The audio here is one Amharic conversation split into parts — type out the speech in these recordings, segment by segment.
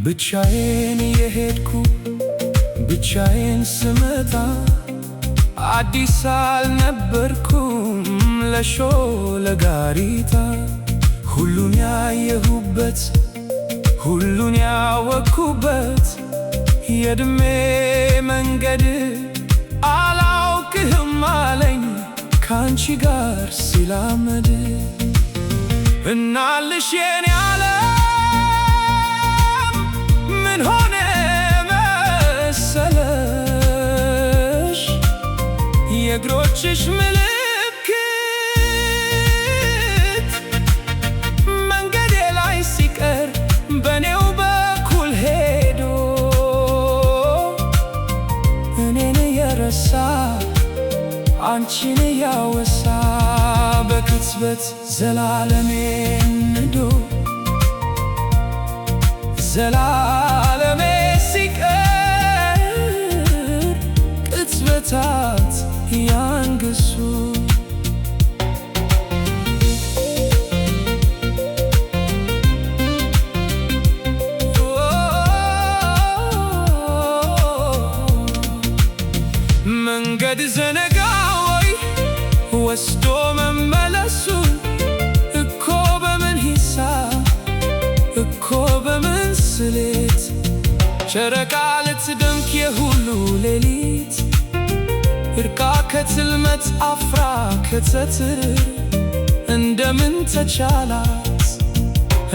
ብቻዬን የሄድኩ ብቻዬን ስመጣ አዲስ አልነበርኩም ለሾለጋሪታ ሁሉን ያየሁበት ሁሉን ያወቅኩበት የዕድሜ መንገድ አላውቅህም አለኝ ካንቺ ጋር ሲላመድ እናልሽ የኔ ዓለም ምን ሆነ መሰለሽ የእግሮችሽ ምልክት መንገዴ ላይ ሲቀር በኔው በኩል ሄዶ እኔን የረሳ አንቺን ያወሳ በቅጽበት ዘላለሜን ንዶ ዘላለሜ ሲቀር ቅጽበታት ያንግሱ መንገድ ዘነጋ ወይ ወስዶ መመለሱ እኮ በምን ሂሳብ እኮ በምን ስሌት ጨረቃ ልትደምቅ የሁሉ ሌሊት እርቃ ከትልመት አፍራ ከተትር እንደምን ተቻላት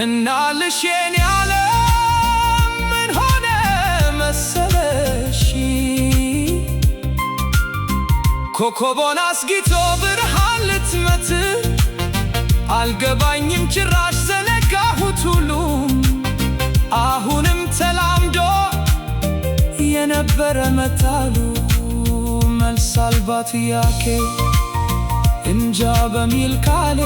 እናልሽ የኔ ዓለም ምን ሆነ መሰለሽ ኮከቦን አስጊቶ ብርሃን ልትመትር አልገባኝም ጭራሽ ዘነጋሁት ሁሉም አሁንም ተላምዶ የነበረ መታሉ መልስ አልባ ጥያቄ እንጃ በሚል ቃሌ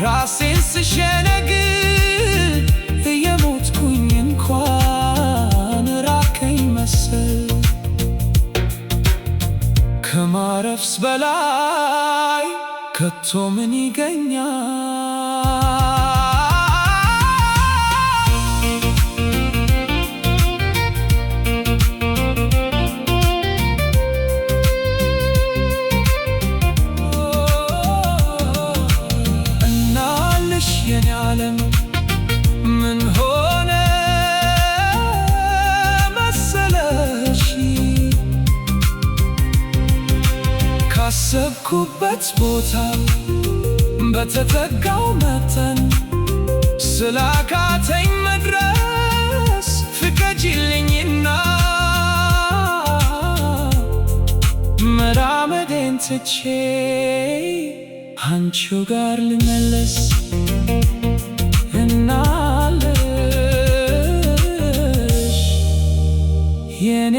ራሴን ስሸነግል እየሞትኩኝ እንኳን ራከኝ መሰል ከማረፍስ በላይ ከቶ ምን ይገኛል? እናልሽ የኔ ዓለም ምን ሆነ መሰለሽ ካሰብኩበት ቦታ በተጠጋው መጠን ስላቃተኝ መድረስ ፍቀጂልኝና መራመዴን ትቼ አንቺው ጋር ልመለስ እናልሽ የኔ